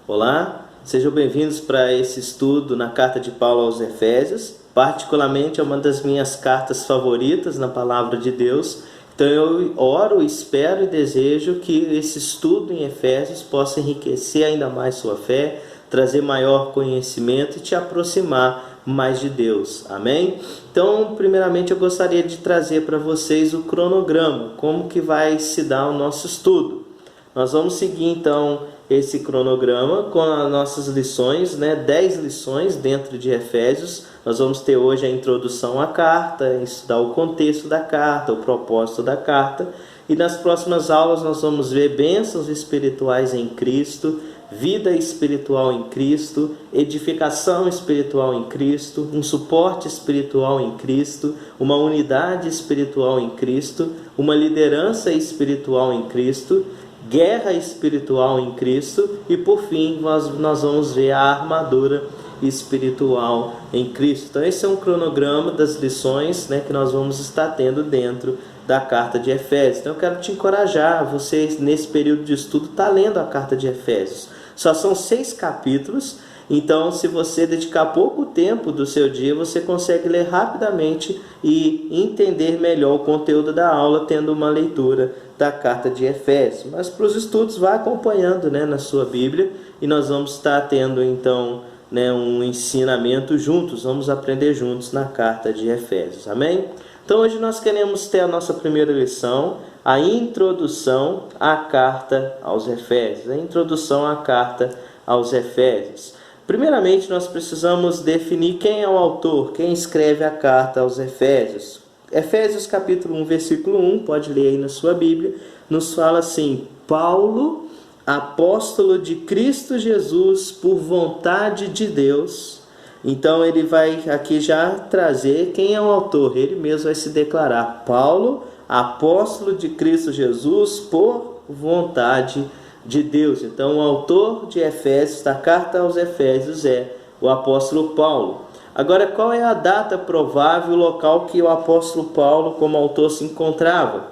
Olá, sejam bem-vindos para esse estudo na carta de Paulo aos Efésios. Particularmente é uma das minhas cartas favoritas na Palavra de Deus. Então eu oro, espero e desejo que esse estudo em Efésios possa enriquecer ainda mais sua fé, trazer maior conhecimento e te aproximar mais de Deus. Amém? Então, primeiramente eu gostaria de trazer para vocês o cronograma, como que vai se dar o nosso estudo. Nós vamos seguir então esse cronograma com as nossas lições, 10 lições dentro de Efésios. Nós vamos ter hoje a introdução à carta, estudar o contexto da carta, o propósito da carta. E nas próximas aulas nós vamos ver bênçãos espirituais em Cristo, vida espiritual em Cristo, edificação espiritual em Cristo, um suporte espiritual em Cristo, uma unidade espiritual em Cristo, uma liderança espiritual em Cristo, guerra espiritual em Cristo e por fim nós vamos ver a armadura espiritual em Cristo. Então esse é um cronograma das lições que nós vamos estar tendo dentro da carta de Efésios. Então eu quero te encorajar, você nesse período de estudo está lendo a carta de Efésios. Só são 6 capítulos, então se você dedicar pouco tempo do seu dia, você consegue ler rapidamente e entender melhor o conteúdo da aula, tendo uma leitura da carta de Efésios. Mas para os estudos, vá acompanhando na sua Bíblia e nós vamos estar tendo então um ensinamento juntos, vamos aprender juntos na carta de Efésios. Amém? Então hoje nós queremos ter a nossa primeira lição, a introdução à carta aos Efésios. A introdução à carta aos Efésios. Primeiramente, nós precisamos definir quem é o autor, quem escreve a carta aos Efésios. Efésios capítulo 1, versículo 1, pode ler aí na sua Bíblia, nos fala assim: Paulo, apóstolo de Cristo Jesus, por vontade de Deus. Então ele vai aqui já trazer quem é o autor, ele mesmo vai se declarar: Paulo, apóstolo de Cristo Jesus, por vontade de Deus. Então o autor de Efésios, da carta aos Efésios, é o apóstolo Paulo. Agora, qual é a data provável, o local que o apóstolo Paulo como autor se encontrava?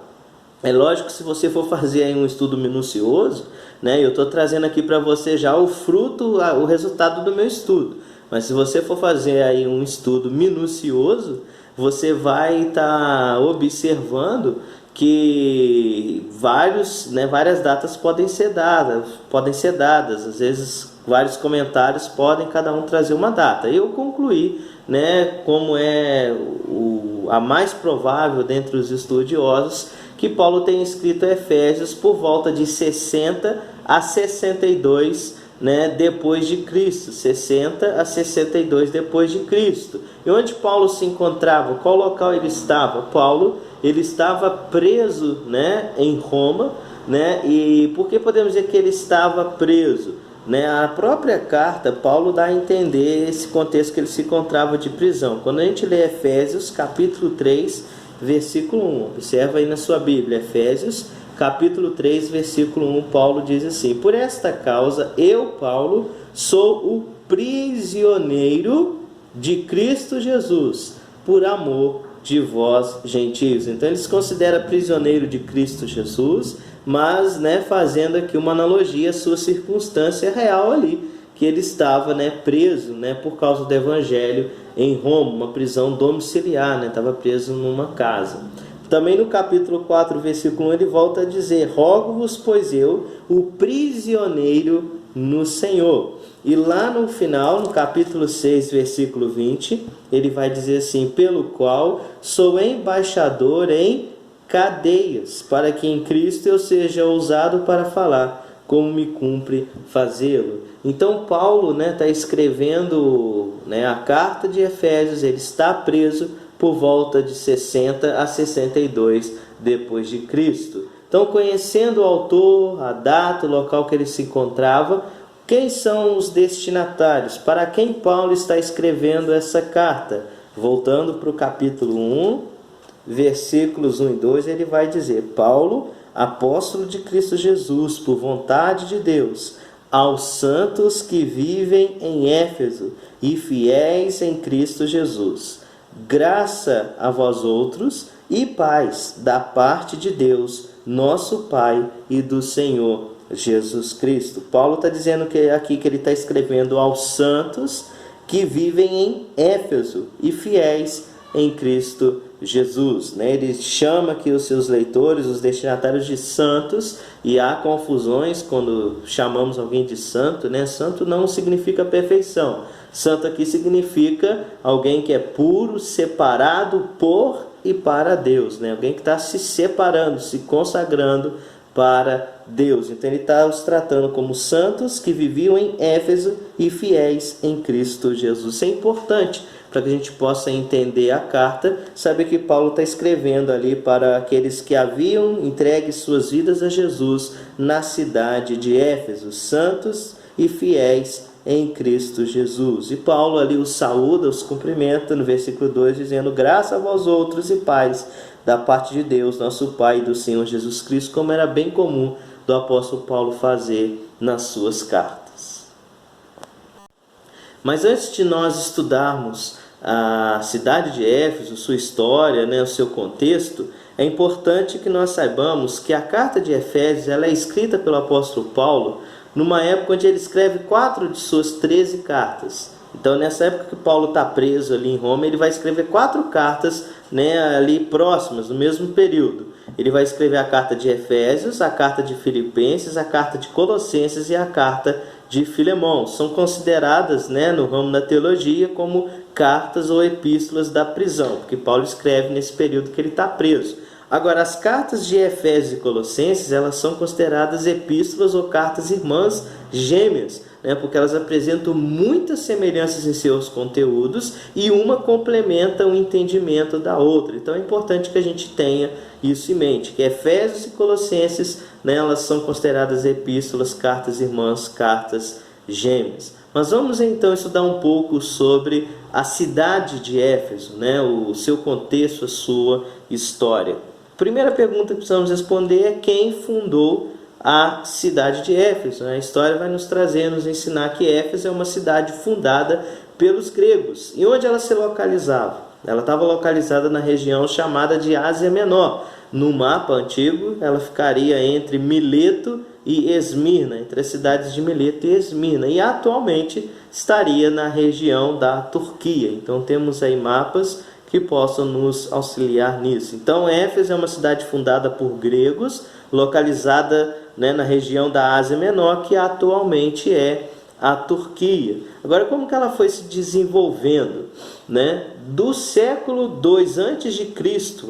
É lógico que se você for fazer aí um estudo minucioso, eu estou trazendo aqui para você já o fruto, o resultado do meu estudo. Mas se você for fazer aí um estudo minucioso, você vai estar observando que várias datas podem ser dadas. Às vezes vários comentários podem cada um trazer uma data. Eu concluí, como é a mais provável dentre os estudiosos, que Paulo tem escrito Efésios por volta de 60 a 62 depois de Cristo, 60 a 62 depois de Cristo. E onde Paulo se encontrava? Qual local ele estava? Paulo, ele estava preso, em Roma, E por que podemos dizer que ele estava preso? A própria carta, Paulo dá a entender esse contexto que ele se encontrava de prisão. Quando a gente lê Efésios, capítulo 3, versículo 1, observa aí na sua Bíblia, Efésios, capítulo 3, versículo 1, Paulo diz assim: Por esta causa, eu, Paulo, sou o prisioneiro de Cristo Jesus, por amor de vós, gentios. Então ele se considera prisioneiro de Cristo Jesus, mas fazendo aqui uma analogia à sua circunstância real ali, que ele estava preso por causa do evangelho em Roma, uma prisão domiciliar, estava preso numa casa. Também no capítulo 4, versículo 1, ele volta a dizer: Rogo-vos, pois eu, o prisioneiro no Senhor. E lá no final, no capítulo 6, versículo 20, ele vai dizer assim: Pelo qual sou embaixador em cadeias, para que em Cristo eu seja ousado para falar, como me cumpre fazê-lo. Então Paulo está escrevendo a carta de Efésios, ele está preso por volta de 60 a 62 depois de Cristo. Então, conhecendo o autor, a data, o local que ele se encontrava, quem são os destinatários? Para quem Paulo está escrevendo essa carta? Voltando para o capítulo 1, versículos 1 e 2, ele vai dizer: Paulo, apóstolo de Cristo Jesus, por vontade de Deus, aos santos que vivem em Éfeso e fiéis em Cristo Jesus. Graça a vós outros e paz da parte de Deus, nosso Pai, e do Senhor Jesus Cristo. Paulo está dizendo que aqui que ele está escrevendo aos santos que vivem em Éfeso e fiéis em Cristo Jesus, né? Ele chama aqui os seus leitores, os destinatários, de santos, e há confusões quando chamamos alguém de santo, né? Santo não significa perfeição. Santo aqui significa alguém que é puro, separado por e para Deus, né? Alguém que está se separando, se consagrando para Deus. Então ele está os tratando como santos que viviam em Éfeso e fiéis em Cristo Jesus. Isso é importante para que a gente possa entender a carta, saber que Paulo está escrevendo ali para aqueles que haviam entregue suas vidas a Jesus na cidade de Éfeso, santos e fiéis em Cristo Jesus. E Paulo ali os saúda, os cumprimenta no versículo 2, dizendo: graça a vós outros e paz da parte de Deus, nosso Pai, e do Senhor Jesus Cristo, como era bem comum do apóstolo Paulo fazer nas suas cartas. Mas antes de nós estudarmos a cidade de Éfeso, sua história, né, o seu contexto, é importante que nós saibamos que a carta de Efésios ela é escrita pelo apóstolo Paulo numa época onde ele escreve 4 de suas 13 cartas. Então, nessa época que Paulo está preso ali em Roma, ele vai escrever 4 cartas, né, ali próximas, no mesmo período. Ele vai escrever a carta de Efésios, a carta de Filipenses, a carta de Colossenses e a carta de Filemão. São consideradas, né, no ramo da teologia como cartas ou epístolas da prisão, porque Paulo escreve nesse período que ele está preso. Agora, as cartas de Efésios e Colossenses, elas são consideradas epístolas ou cartas irmãs gêmeas, né, porque elas apresentam muitas semelhanças em seus conteúdos e uma complementa o entendimento da outra. Então é importante que a gente tenha isso em mente, que Efésios e Colossenses, né, elas são consideradas epístolas, cartas irmãs, cartas gêmeas. Mas vamos então estudar um pouco sobre a cidade de Éfeso, né, o seu contexto, a sua história. A primeira pergunta que precisamos responder é: quem fundou a cidade de Éfeso? A história vai nos trazer, nos ensinar que Éfeso é uma cidade fundada pelos gregos. E onde ela se localizava? Ela estava localizada na região chamada de Ásia Menor. No mapa antigo, ela ficaria entre Mileto e Esmirna, entre as cidades de Mileto e Esmirna. E atualmente estaria na região da Turquia. Então temos aí mapas que possam nos auxiliar nisso. Então Éfeso é uma cidade fundada por gregos, localizada, né, na região da Ásia Menor, que atualmente é a Turquia. Agora, como que ela foi se desenvolvendo, né? Do século II a.C.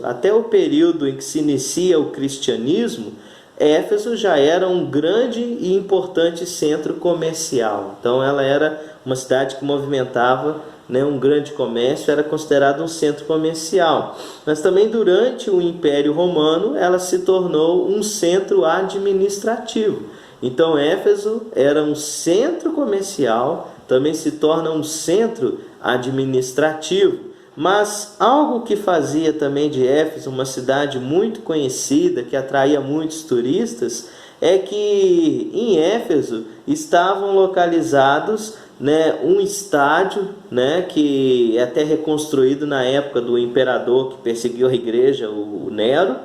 até o período em que se inicia o cristianismo, Éfeso já era um grande e importante centro comercial. Então ela era uma cidade que movimentava, né, um grande comércio, era considerado um centro comercial. Mas também durante o Império Romano ela se tornou um centro administrativo. Então Éfeso era um centro comercial, também se torna um centro administrativo. Mas algo que fazia também de Éfeso uma cidade muito conhecida, que atraía muitos turistas, é que em Éfeso estavam localizados, né, um estádio, né, que é até reconstruído na época do imperador que perseguiu a igreja, o Nero,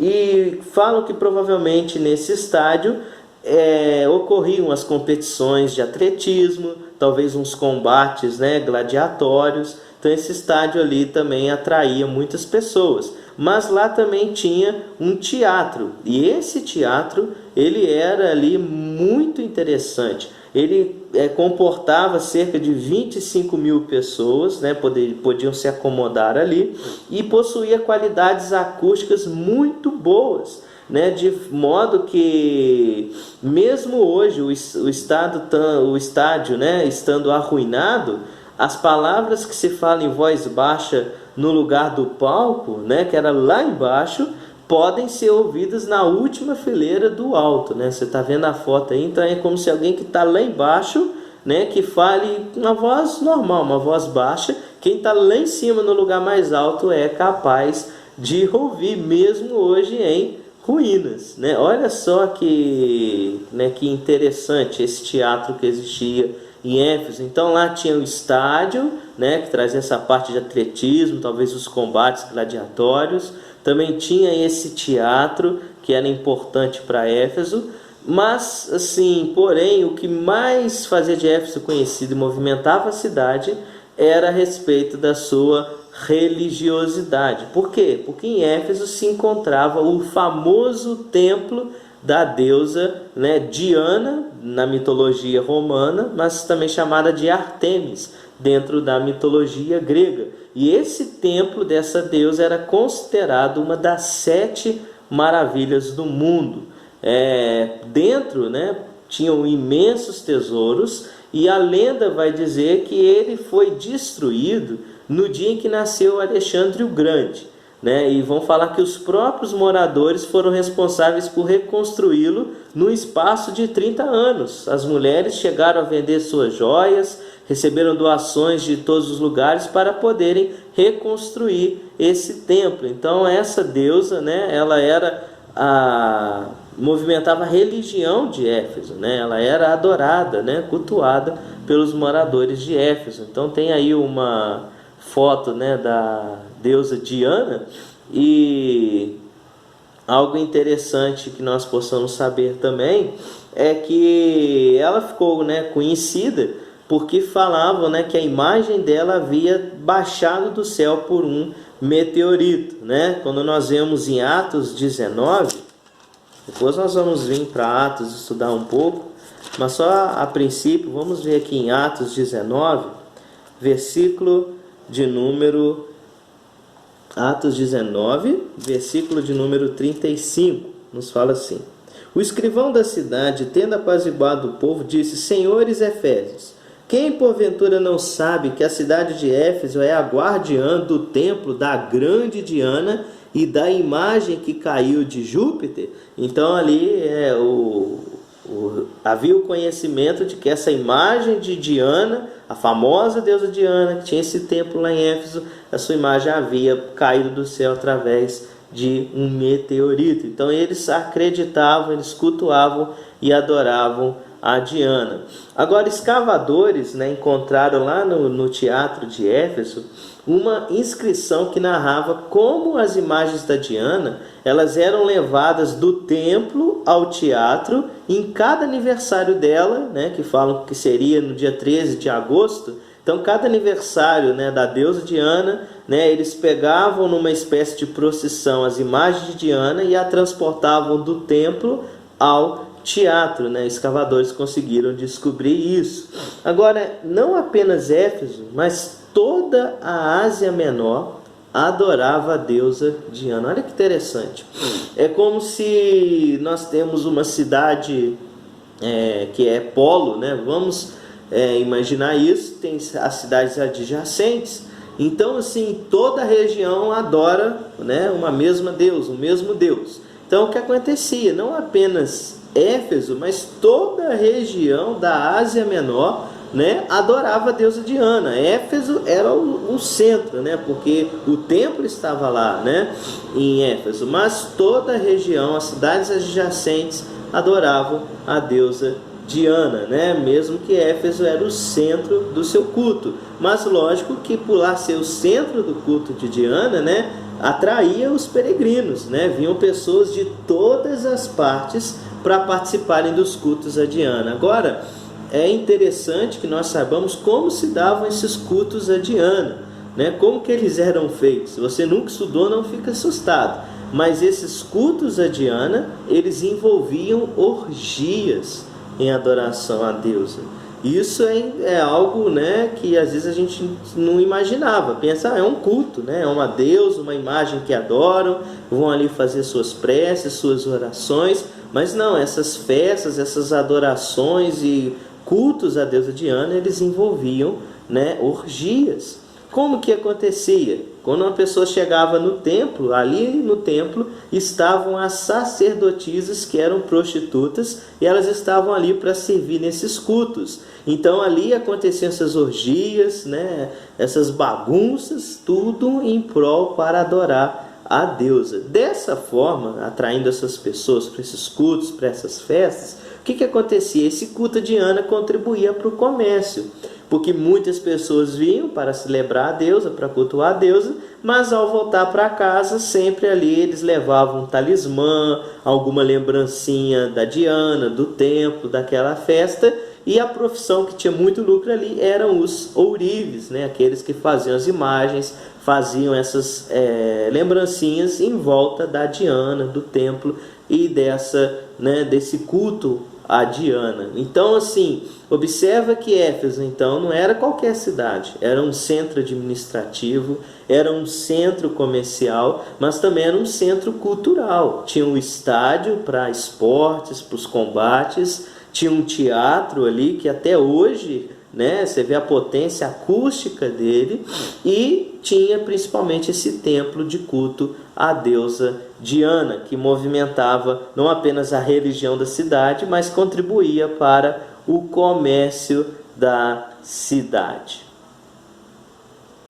e falam que provavelmente nesse estádio ocorriam as competições de atletismo, talvez uns combates, né, gladiatórios. Então esse estádio ali também atraía muitas pessoas. Mas lá também tinha um teatro. E esse teatro, ele era ali muito interessante. Ele comportava cerca de 25 mil pessoas, né, podiam se acomodar ali. E possuía qualidades acústicas muito boas, né, de modo que mesmo hoje o estádio, né, estando arruinado, as palavras que se falam em voz baixa no lugar do palco, né, que era lá embaixo, podem ser ouvidas na última fileira do alto, né? Você está vendo a foto aí, então é como se alguém que está lá embaixo, né, que fale uma voz normal, uma voz baixa, quem está lá em cima no lugar mais alto é capaz de ouvir, mesmo hoje em ruínas, né? Olha só que interessante esse teatro que existia em Éfeso. Então lá tinha o estádio, né, que trazia essa parte de atletismo, talvez os combates gladiatórios. Também tinha esse teatro que era importante para Éfeso. Mas, assim, porém, o que mais fazia de Éfeso conhecido e movimentava a cidade era a respeito da sua religiosidade. Por quê? Porque em Éfeso se encontrava o famoso templo da deusa, né, Diana, na mitologia romana, mas também chamada de Ártemis, dentro da mitologia grega. E esse templo dessa deusa era considerado uma das 7 maravilhas do mundo. Dentro, né, tinham imensos tesouros, e a lenda vai dizer que ele foi destruído no dia em que nasceu Alexandre o Grande, né? E vão falar que os próprios moradores foram responsáveis por reconstruí-lo no espaço de 30 anos. As mulheres chegaram a vender suas joias, receberam doações de todos os lugares para poderem reconstruir esse templo. Então essa deusa, né, ela era movimentava a religião de Éfeso, né? Ela era adorada, né, cultuada pelos moradores de Éfeso. Então tem aí uma foto, né, da deusa Diana, e algo interessante que nós possamos saber também é que ela ficou, né, conhecida porque falavam, né, que a imagem dela havia baixado do céu por um meteorito, né? Quando nós vemos em Atos 19, depois nós vamos vir para Atos estudar um pouco, mas só a princípio vamos ver aqui em Atos 19, versículo de número Atos 19, versículo de número 35, nos fala assim: o escrivão da cidade, tendo apaziguado o povo, disse: Senhores Efésios, quem porventura não sabe que a cidade de Éfeso é a guardiã do templo da grande Diana e da imagem que caiu de Júpiter? Então ali havia o conhecimento de que essa imagem de Diana, a famosa deusa Diana, que tinha esse templo lá em Éfeso, a sua imagem havia caído do céu através de um meteorito. Então eles acreditavam, eles cultuavam e adoravam a Diana. Agora, escavadores, né, encontraram lá no teatro de Éfeso uma inscrição que narrava como as imagens da Diana elas eram levadas do templo ao teatro em cada aniversário dela, né, que falam que seria no dia 13 de agosto. Então, cada aniversário, né, da deusa Diana, né, eles pegavam numa espécie de procissão as imagens de Diana e a transportavam do templo ao teatro, né? Escavadores conseguiram descobrir isso. Agora, não apenas Éfeso, mas toda a Ásia Menor adorava a deusa Diana. Olha que interessante. É como se nós temos uma cidade que é polo, né? Vamos imaginar isso. Tem as cidades adjacentes. Então, assim, toda a região adora, né, uma mesma deusa, o mesmo Deus. Então, o que acontecia? Não apenas Éfeso, mas toda a região da Ásia Menor, né, adorava a deusa Diana. Éfeso era o centro, né, porque o templo estava lá, né, em Éfeso, mas toda a região, as cidades adjacentes adoravam a deusa Diana, né, mesmo que Éfeso era o centro do seu culto. Mas lógico que por lá ser o centro do culto de Diana, né, atraía os peregrinos, né, vinham pessoas de todas as partes para participarem dos cultos a Diana. Agora, é interessante que nós saibamos como se davam esses cultos a Diana, né? Como que eles eram feitos. Se você nunca estudou, não fica assustado. Mas esses cultos a Diana, eles envolviam orgias em adoração a deusa. Isso é algo, né, que às vezes a gente não imaginava. Pensa, é um culto, né? É uma deusa, uma imagem que adoram, vão ali fazer suas preces, suas orações. Mas não, essas festas, essas adorações e cultos à deusa Diana, eles envolviam, né, orgias. Como que acontecia? Quando uma pessoa chegava no templo, ali no templo estavam as sacerdotisas que eram prostitutas e elas estavam ali para servir nesses cultos. Então ali aconteciam essas orgias, né, essas bagunças, tudo em prol para adorar a deusa. Dessa forma, atraindo essas pessoas para esses cultos, para essas festas, o que acontecia? Esse culto a Diana contribuía para o comércio, porque muitas pessoas vinham para celebrar a deusa, para cultuar a deusa, mas ao voltar para casa, sempre ali eles levavam um talismã, alguma lembrancinha da Diana, do templo, daquela festa, e a profissão que tinha muito lucro ali eram os ourives, né? Aqueles que faziam as imagens, faziam essas lembrancinhas em volta da Diana, do templo e desse culto a Diana. Então, assim, observa que Éfeso, então, não era qualquer cidade, era um centro administrativo, era um centro comercial, mas também era um centro cultural. Tinha um estádio para esportes, para os combates, tinha um teatro ali que até hoje, né, você vê a potência acústica dele, e tinha principalmente esse templo de culto à deusa Diana, que movimentava não apenas a religião da cidade, mas contribuía para o comércio da cidade.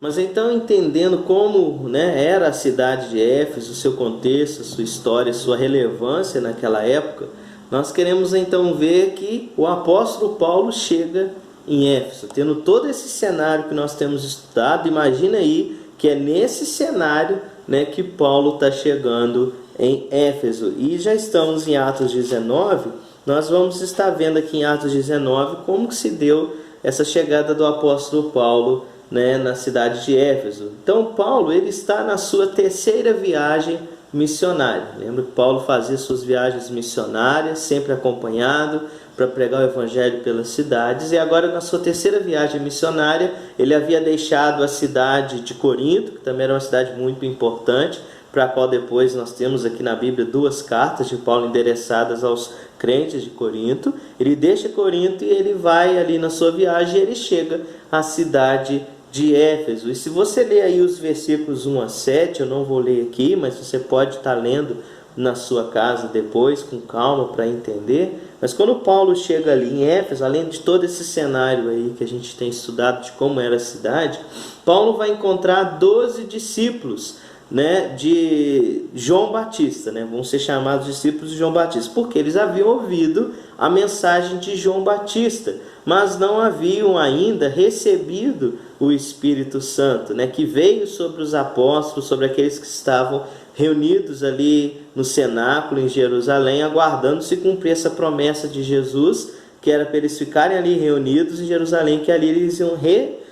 Mas então, entendendo como, né, era a cidade de Éfeso, seu contexto, sua história, sua relevância naquela época, nós queremos então ver que o apóstolo Paulo chega em Éfeso, tendo todo esse cenário que nós temos estudado. Imagina aí que é nesse cenário, né, que Paulo está chegando em Éfeso. E já estamos em Atos 19, nós vamos estar vendo aqui em Atos 19 como que se deu essa chegada do apóstolo Paulo, né, na cidade de Éfeso. Então Paulo, ele está na sua terceira viagem missionária. Lembra que Paulo fazia suas viagens missionárias, sempre acompanhado, para pregar o evangelho pelas cidades, e agora na sua terceira viagem missionária, ele havia deixado a cidade de Corinto, que também era uma cidade muito importante, para a qual depois nós temos aqui na Bíblia 2 cartas de Paulo endereçadas aos crentes de Corinto. Ele deixa Corinto e ele vai ali na sua viagem, e ele chega à cidade de Éfeso. E se você ler aí os versículos 1 a 7, eu não vou ler aqui, mas você pode estar lendo na sua casa depois, com calma, para entender. Mas quando Paulo chega ali em Éfeso, além de todo esse cenário aí que a gente tem estudado de como era a cidade, Paulo vai encontrar 12 discípulos, né, de João Batista, né, vão ser chamados discípulos de João Batista, porque eles haviam ouvido a mensagem de João Batista, mas não haviam ainda recebido o Espírito Santo, né, que veio sobre os apóstolos, sobre aqueles que estavam reunidos ali no cenáculo em Jerusalém, aguardando se cumprir essa promessa de Jesus, que era para eles ficarem ali reunidos em Jerusalém, que ali eles iam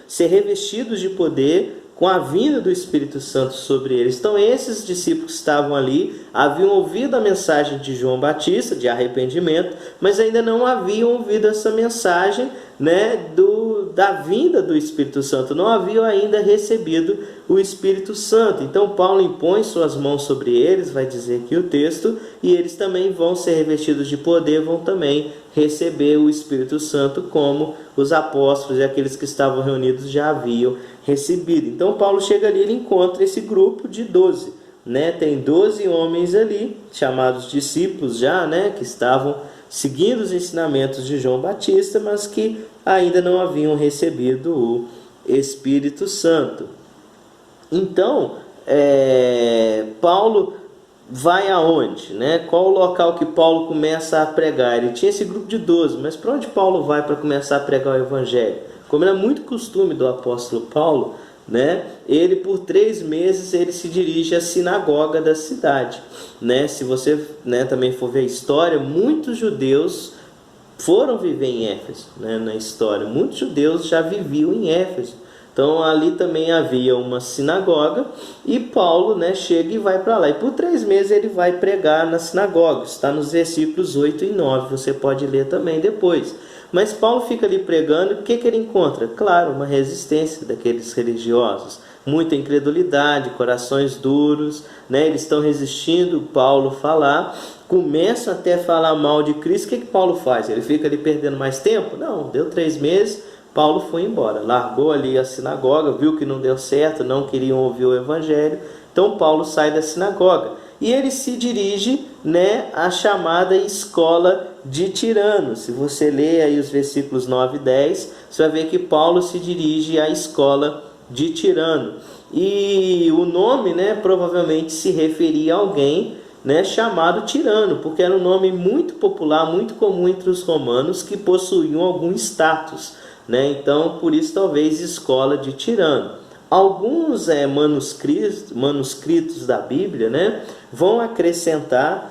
ser revestidos de poder com a vinda do Espírito Santo sobre eles. Então esses discípulos que estavam ali haviam ouvido a mensagem de João Batista, de arrependimento, mas ainda não haviam ouvido essa mensagem, né, da vinda do Espírito Santo, não haviam ainda recebido o Espírito Santo. Então Paulo impõe suas mãos sobre eles, vai dizer aqui o texto, e eles também vão ser revestidos de poder, vão também receber o Espírito Santo, como os apóstolos e aqueles que estavam reunidos já haviam recebido. Então Paulo chega ali, ele encontra esse grupo de 12, né? Tem 12 homens ali, chamados discípulos já, né, que estavam seguindo os ensinamentos de João Batista, mas que ainda não haviam recebido o Espírito Santo. Então, Paulo vai aonde, né? Qual o local que Paulo começa a pregar? Ele tinha esse grupo de 12, mas para onde Paulo vai para começar a pregar o Evangelho? Como era muito costume do apóstolo Paulo, né, ele por 3 meses ele se dirige à sinagoga da cidade, né? Se você, né, também for ver a história, muitos judeus foram viver em Éfeso, né? Na história, muitos judeus já viviam em Éfeso. Então ali também havia uma sinagoga, e Paulo, né, chega e vai para lá. E por 3 meses ele vai pregar na sinagoga. Está nos versículos 8 e 9, você pode ler também depois. Mas Paulo fica ali pregando, e o que ele encontra? Claro, uma resistência daqueles religiosos, muita incredulidade, corações duros, né? Eles estão resistindo Paulo falar, começam até a falar mal de Cristo. O que Paulo faz? Ele fica ali perdendo mais tempo? Não, deu 3 meses, Paulo foi embora, largou ali a sinagoga, viu que não deu certo, não queriam ouvir o Evangelho, então Paulo sai da sinagoga e ele se dirige, né, à chamada escola de Tirano. Se você ler aí os versículos 9 e 10, você vai ver que Paulo se dirige à escola de Tirano. E o nome, né, provavelmente se referia a alguém, né, chamado Tirano, porque era um nome muito popular, muito comum entre os romanos que possuíam algum status, né? Então, por isso talvez escola de Tirano. Alguns manuscritos da Bíblia, né, vão acrescentar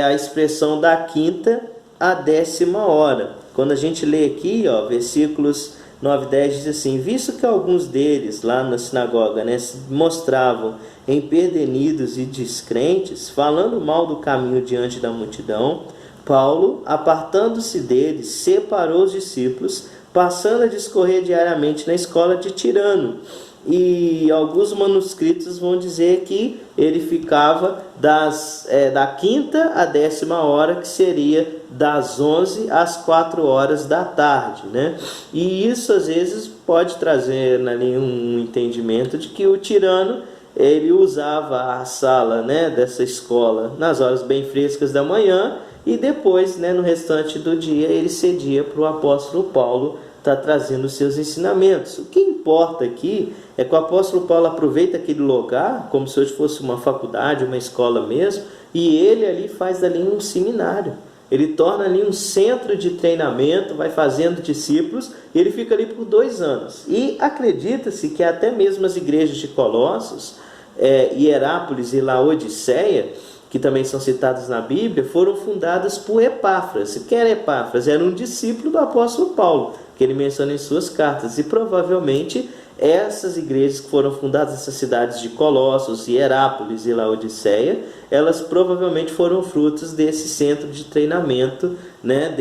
a expressão da quinta à 10ª hora. Quando a gente lê aqui, versículos 9 e 10 diz assim: visto que alguns deles lá na sinagoga, né, se mostravam empedernidos e descrentes, falando mal do caminho diante da multidão, Paulo, apartando-se deles, separou os discípulos, passando a discorrer diariamente na escola de Tirano. E alguns manuscritos vão dizer que ele ficava da quinta à 10ª hora, que seria das 11 às 4 horas da tarde, né? E isso às vezes pode trazer ali um entendimento de que o tirano ele usava a sala, né, dessa escola nas horas bem frescas da manhã, e depois, né, no restante do dia ele cedia para o apóstolo Paulo estar trazendo os seus ensinamentos. O que importa aqui é que o apóstolo Paulo aproveita aquele lugar como se hoje fosse uma faculdade, uma escola mesmo, e ele ali faz dali um seminário. Ele torna ali um centro de treinamento, vai fazendo discípulos, e ele fica ali por 2 anos. E acredita-se que até mesmo as igrejas de Colossos, Hierápolis e Laodiceia, que também são citadas na Bíblia, foram fundadas por Epáfras. Quem era Epáfras? Era um discípulo do apóstolo Paulo, que ele menciona em suas cartas. E provavelmente essas igrejas que foram fundadas nessas cidades de Colossos, Hierápolis e Laodiceia, elas provavelmente foram frutos desse centro de treinamento, né,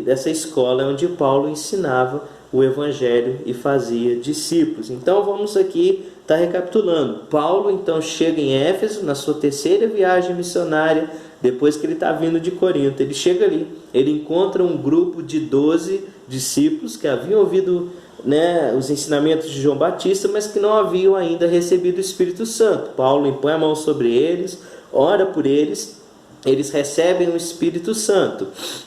dessa escola onde Paulo ensinava o Evangelho e fazia discípulos. Então vamos aqui estar recapitulando. Paulo então chega em Éfeso na sua 3ª viagem missionária, depois que ele está vindo de Corinto. Ele chega ali, ele encontra um grupo de 12 discípulos que haviam ouvido, né, os ensinamentos de João Batista, mas que não haviam ainda recebido o Espírito Santo. Paulo impõe a mão sobre eles, ora por eles, eles recebem o Espírito Santo.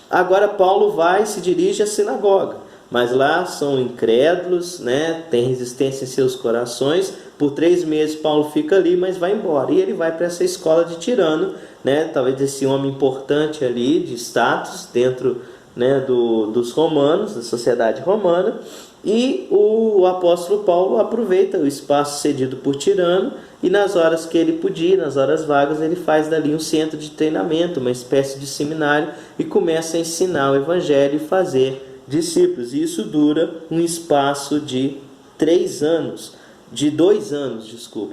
Agora Paulo vai e se dirige à sinagoga, mas lá são incrédulos, né, tem resistência em seus corações. Por 3 meses Paulo fica ali, mas vai embora, e ele vai para essa escola de Tirano, né, talvez esse homem importante ali, de status dentro, né, dos romanos, da sociedade romana. E o apóstolo Paulo aproveita o espaço cedido por Tirano, e nas horas que ele podia, nas horas vagas, ele faz dali um centro de treinamento, uma espécie de seminário, e começa a ensinar o Evangelho e fazer discípulos. E isso dura um espaço de 2 anos,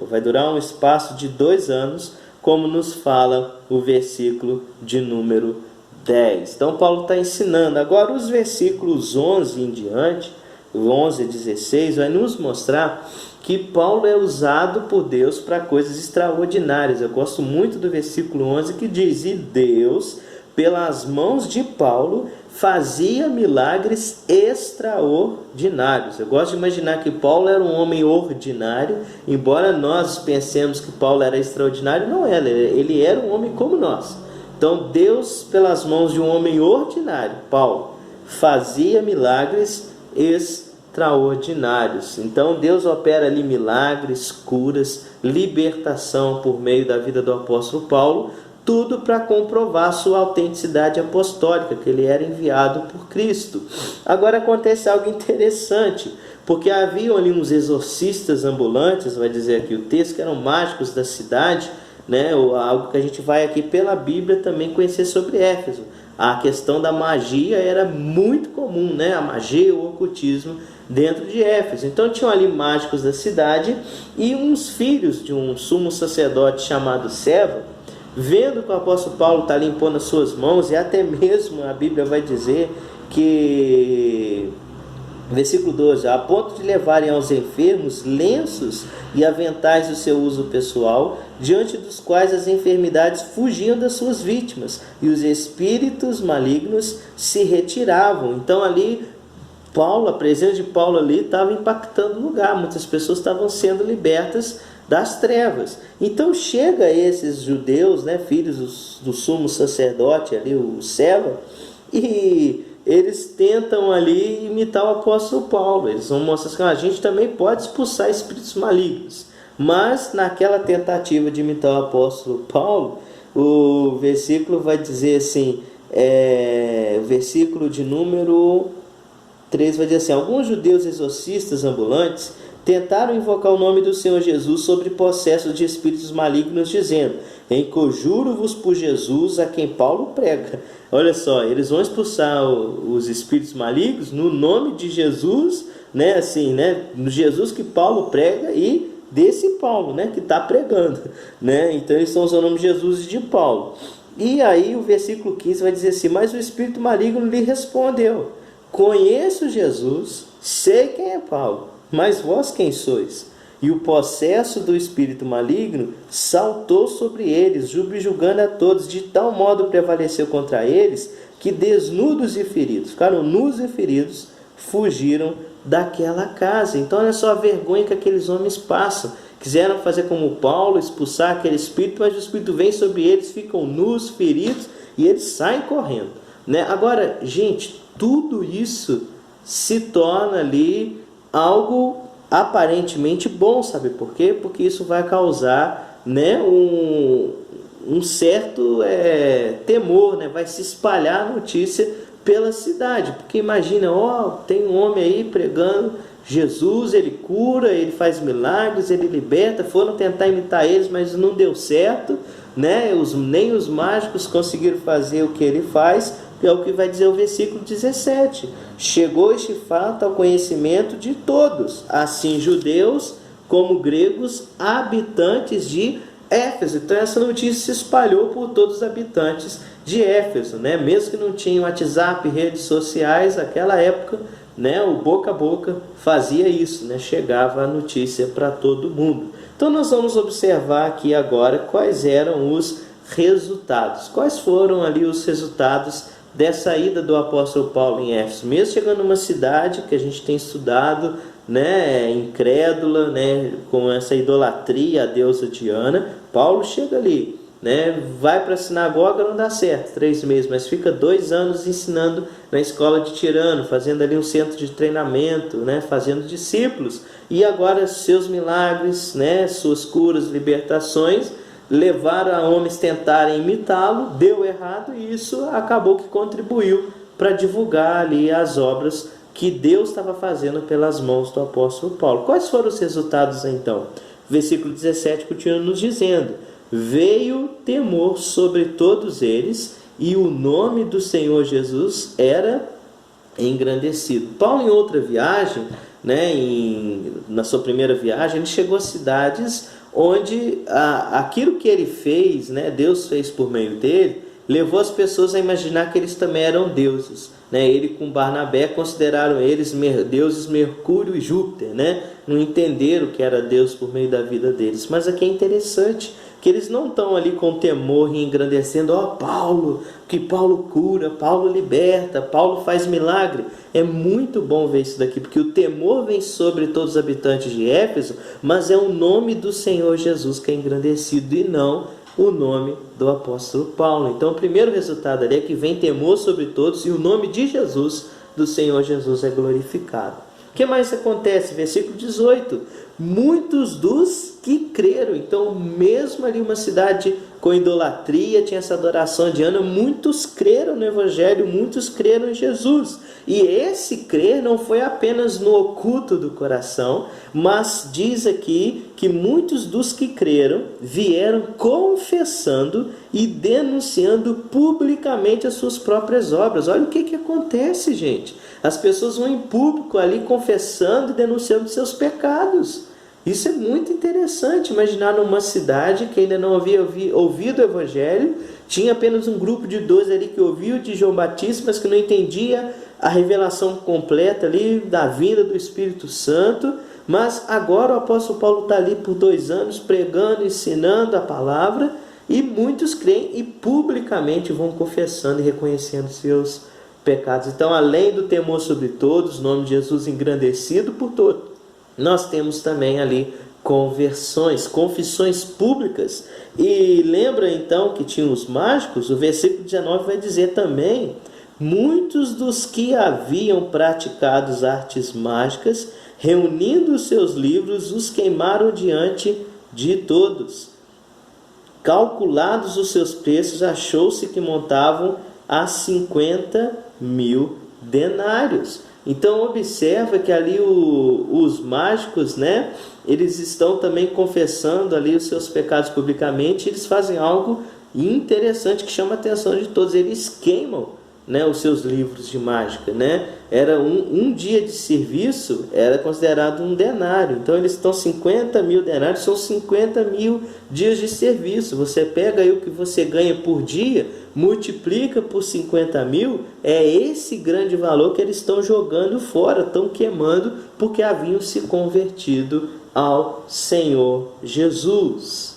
vai durar um espaço de 2 anos, como nos fala o versículo de número 10. Então Paulo está ensinando. Agora os versículos 11 em diante, 11 e 16, vai nos mostrar que Paulo é usado por Deus para coisas extraordinárias. Eu gosto muito do versículo 11 que diz: e Deus, pelas mãos de Paulo, fazia milagres extraordinários. Eu gosto de imaginar que Paulo era um homem ordinário, embora nós pensemos que Paulo era extraordinário, não era, ele era um homem como nós. Então Deus, pelas mãos de um homem ordinário, Paulo, fazia milagres extraordinários. Então Deus opera ali milagres, curas, libertação por meio da vida do apóstolo Paulo, tudo para comprovar sua autenticidade apostólica, que ele era enviado por Cristo. Agora acontece algo interessante, porque haviam ali uns exorcistas ambulantes, vai dizer aqui o texto, que eram mágicos da cidade, né? Ou algo que a gente vai aqui pela Bíblia também conhecer sobre Éfeso. A questão da magia era muito comum, né? A magia, o ocultismo dentro de Éfeso. Então tinham ali mágicos da cidade, e uns filhos de um sumo sacerdote chamado Seva, vendo que o apóstolo Paulo está limpando as suas mãos, e até mesmo a Bíblia vai dizer que, versículo 12, a ponto de levarem aos enfermos lenços e aventais do seu uso pessoal, diante dos quais as enfermidades fugiam das suas vítimas, e os espíritos malignos se retiravam. Então ali Paulo, a presença de Paulo ali estava impactando o lugar, muitas pessoas estavam sendo libertas das trevas. Então chega esses judeus, né, filhos do sumo sacerdote ali, o Seva, e eles tentam ali imitar o apóstolo Paulo. Eles vão mostrar que a gente também pode expulsar espíritos malignos. Mas naquela tentativa de imitar o apóstolo Paulo, o versículo vai dizer assim, versículo de número 3 vai dizer assim: alguns judeus exorcistas ambulantes, tentaram invocar o nome do Senhor Jesus sobre possessos de espíritos malignos, dizendo: enconjuro-vos por Jesus a quem Paulo prega. Olha só, eles vão expulsar os espíritos malignos no nome de Jesus, né? Assim, né? No Jesus que Paulo prega e desse Paulo, né? Que está pregando, né? Então eles estão usando o nome de Jesus e de Paulo. E aí o versículo 15 vai dizer assim: mas o espírito maligno lhe respondeu: conheço Jesus, sei quem é Paulo, mas vós quem sois? E o possesso do espírito maligno saltou sobre eles, subjugando a todos, de tal modo prevaleceu contra eles, que desnudos e feridos, ficaram nus e feridos, fugiram daquela casa. Então olha só a vergonha que aqueles homens passam. Quiseram fazer como Paulo, expulsar aquele espírito, mas o espírito vem sobre eles, ficam nus, feridos, e eles saem correndo, né? Agora, gente, tudo isso se torna ali algo aparentemente bom, sabe por quê? Porque isso vai causar, né, um certo temor, né? Vai se espalhar a notícia pela cidade, porque imagina, tem um homem aí pregando Jesus, ele cura, ele faz milagres, ele liberta. Foram tentar imitar eles, mas não deu certo, né? Nem os mágicos conseguiram fazer o que ele faz. É o que vai dizer o versículo 17: chegou este fato ao conhecimento de todos, assim judeus como gregos, habitantes de Éfeso. Então essa notícia se espalhou por todos os habitantes de Éfeso, né? Mesmo que não tinha WhatsApp, redes sociais, naquela época, né, o boca a boca fazia isso, né? Chegava a notícia para todo mundo. Então nós vamos observar aqui agora quais eram os resultados. Quais foram ali os resultados dessa ida do apóstolo Paulo em Éfeso? Mesmo chegando numa cidade que a gente tem estudado, né, incrédula, né, com essa idolatria à deusa Diana, Paulo chega ali, né, vai para a sinagoga, não dá certo, 3 meses, mas fica 2 anos ensinando na escola de Tirano, fazendo ali um centro de treinamento, né, fazendo discípulos, e agora seus milagres, né, suas curas, libertações, levaram a homens tentarem imitá-lo, deu errado, e isso acabou que contribuiu para divulgar ali as obras que Deus estava fazendo pelas mãos do apóstolo Paulo. Quais foram os resultados então? Versículo 17 continua nos dizendo: veio temor sobre todos eles, e o nome do Senhor Jesus era engrandecido. Paulo, em outra viagem, né, na sua primeira viagem, ele chegou a cidades onde aquilo que ele fez, né, Deus fez por meio dele, levou as pessoas a imaginar que eles também eram deuses, né? Ele com Barnabé consideraram eles deuses Mercúrio e Júpiter, né? Não entenderam que era Deus por meio da vida deles. Mas aqui é interessante que eles não estão ali com temor e engrandecendo: Paulo, que Paulo cura, Paulo liberta, Paulo faz milagre. É muito bom ver isso daqui, porque o temor vem sobre todos os habitantes de Éfeso, mas é o nome do Senhor Jesus que é engrandecido e não o nome do apóstolo Paulo. Então o primeiro resultado ali é que vem temor sobre todos e o nome de Jesus, do Senhor Jesus, é glorificado. O que mais acontece? Versículo 18: muitos dos que creram. Então, mesmo ali uma cidade com idolatria, tinha essa adoração a Diana, muitos creram no Evangelho, muitos creram em Jesus. E esse crer não foi apenas no oculto do coração, mas diz aqui que muitos dos que creram vieram confessando e denunciando publicamente as suas próprias obras. Olha o que acontece, gente. As pessoas vão em público ali confessando e denunciando seus pecados. Isso é muito interessante. Imaginar numa cidade que ainda não havia ouvido o Evangelho, tinha apenas um grupo de 12 ali que ouviu de João Batista, mas que não entendia a revelação completa ali da vinda do Espírito Santo. Mas agora o apóstolo Paulo está ali por 2 anos pregando, ensinando a palavra, e muitos creem e publicamente vão confessando e reconhecendo seus pecados. Então, além do temor sobre todos, o nome de Jesus engrandecido por todos, nós temos também ali conversões, confissões públicas. E lembra então que tinha os mágicos? O versículo 19 vai dizer também: muitos dos que haviam praticado artes mágicas, reunindo os seus livros, os queimaram diante de todos. Calculados os seus preços, achou-se que montavam a 50.000 denários. Então observa que ali os mágicos, né, eles estão também confessando ali os seus pecados publicamente. Eles fazem algo interessante que chama a atenção de todos. Eles queimam, né, os seus livros de mágica, né? Era um dia de serviço, era considerado um denário. Então eles estão 50 mil denários, são 50 mil dias de serviço. Você pega aí o que você ganha por dia, multiplica por 50 mil, é esse grande valor que eles estão jogando fora, estão queimando, porque haviam se convertido ao Senhor Jesus.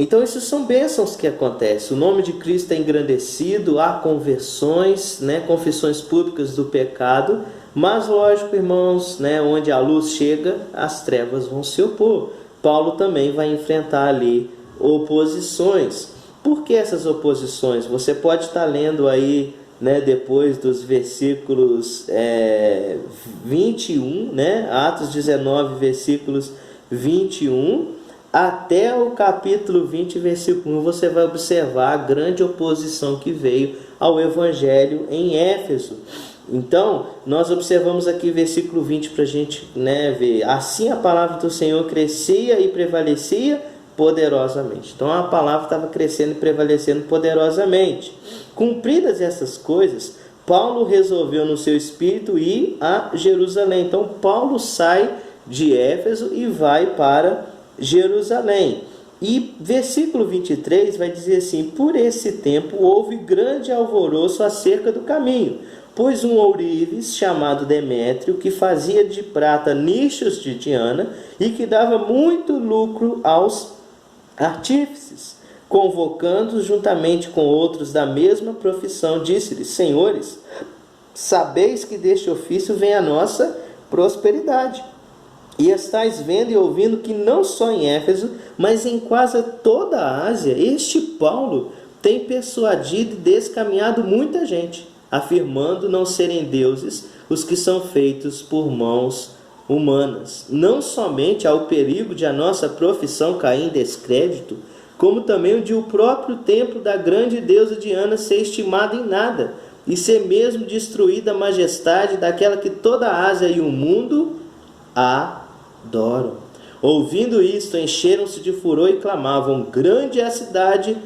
Então isso são bênçãos que acontecem. O nome de Cristo é engrandecido, há conversões, né, confissões públicas do pecado, mas lógico, irmãos, né, onde a luz chega, as trevas vão se opor. Paulo também vai enfrentar ali oposições. Por que essas oposições? Você pode estar lendo aí, né, depois dos versículos 21, né, Atos 19, versículos 21, até o capítulo 20, versículo 1, você vai observar a grande oposição que veio ao Evangelho em Éfeso. Então, nós observamos aqui versículo 20 para a gente, né, ver. Assim a palavra do Senhor crescia e prevalecia poderosamente. Então a palavra estava crescendo e prevalecendo poderosamente. Cumpridas essas coisas, Paulo resolveu no seu espírito ir a Jerusalém. Então Paulo sai de Éfeso e vai para Jerusalém. E versículo 23 vai dizer assim: por esse tempo houve grande alvoroço acerca do caminho, pois um ourives chamado Demétrio, que fazia de prata nichos de Diana e que dava muito lucro aos artífices, convocando-os juntamente com outros da mesma profissão, disse-lhes: senhores, sabeis que deste ofício vem a nossa prosperidade. E estáis vendo e ouvindo que não só em Éfeso, mas em quase toda a Ásia, este Paulo tem persuadido e descaminhado muita gente, afirmando não serem deuses os que são feitos por mãos humanas. Não somente há o perigo de a nossa profissão cair em descrédito, como também o de o próprio templo da grande deusa Diana ser estimado em nada, e ser mesmo destruída a majestade daquela que toda a Ásia e o mundo adoram. Ouvindo isto, encheram-se de furor e clamavam: grande é a cidade,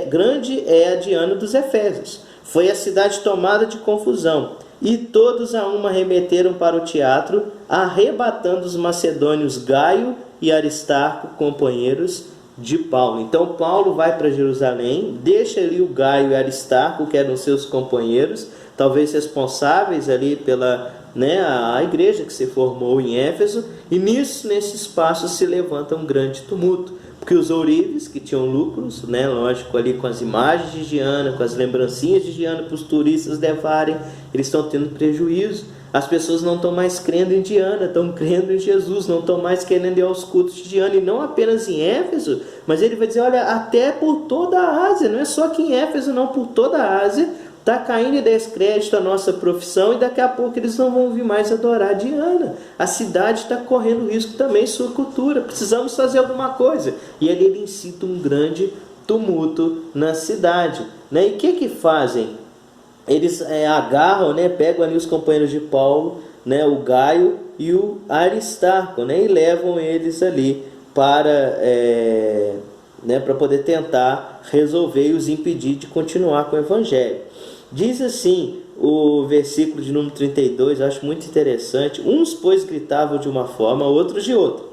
grande é a Diana dos Efésios. Foi a cidade tomada de confusão, e todos a uma remeteram para o teatro, arrebatando os macedônios Gaio e Aristarco, companheiros de Paulo. Então Paulo vai para Jerusalém, deixa ali o Gaio e Aristarco, que eram seus companheiros, talvez responsáveis ali pela a igreja que se formou em Éfeso, e nesse espaço se levanta um grande tumulto, porque os ourives, que tinham lucros, lógico, ali com as imagens de Diana, com as lembrancinhas de Diana para os turistas levarem, eles estão tendo prejuízo. As pessoas não estão mais crendo em Diana, estão crendo em Jesus, não estão mais querendo ir aos cultos de Diana, e não apenas em Éfeso, mas ele vai dizer, olha, até por toda a Ásia, não é só aqui em Éfeso, não, por toda a Ásia, está caindo em descrédito a nossa profissão, e daqui a pouco eles não vão vir mais adorar Diana. A cidade está correndo risco também, sua cultura, precisamos fazer alguma coisa. E ali ele incita um grande tumulto na cidade. E o que fazem? Eles agarram, pegam ali os companheiros de Paulo, o Gaio e o Aristarco, e levam eles ali para poder tentar resolver e os impedir de continuar com o Evangelho. Diz assim o versículo de número 32, eu acho muito interessante: uns, pois, gritavam de uma forma, outros de outra,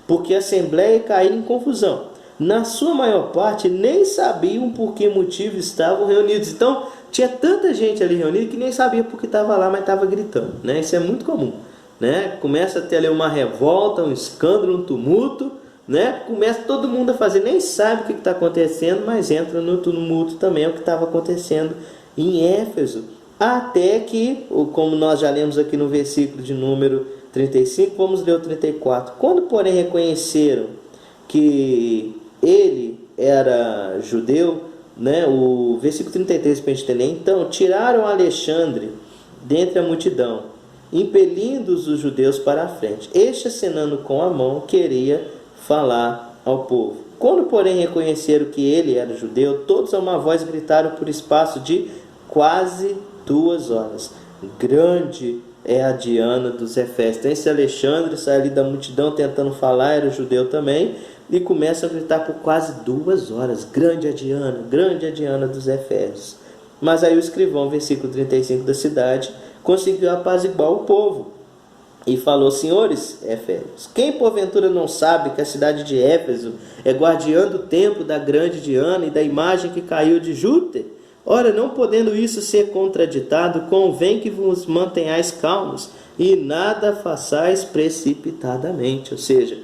porque a assembleia caía em confusão. Na sua maior parte, nem sabiam por que motivo estavam reunidos. Então, tinha tanta gente ali reunida que nem sabia por que estava lá, mas estava gritando. Isso é muito comum. Começa a ter ali uma revolta, um escândalo, um tumulto. Começa todo mundo a fazer, nem sabe o que está acontecendo, mas entra no tumulto também, é o que estava acontecendo em Éfeso. Até que, como nós já lemos aqui no versículo de número 35, vamos ler o 34. Quando, porém, reconheceram que ele era judeu, o versículo 33 para a gente entender, então tiraram Alexandre dentre a multidão, impelindo-os os judeus para a frente. Este, acenando com a mão, queria falar ao povo. Quando, porém, reconheceram que ele era judeu, todos a uma voz gritaram por espaço de quase 2 horas: grande é a Diana dos Efésios. Então esse Alexandre sai ali da multidão tentando falar, era judeu também, e começa a gritar por quase 2 horas, grande é a Diana dos Efésios. Mas aí o escrivão, versículo 35 da cidade, conseguiu apaziguar o povo e falou: senhores Efésios, quem porventura não sabe que a cidade de Éfeso é guardiã do templo da grande Diana e da imagem que caiu de Júpiter? Ora, não podendo isso ser contraditado, convém que vos mantenhais calmos e nada façais precipitadamente. Ou seja,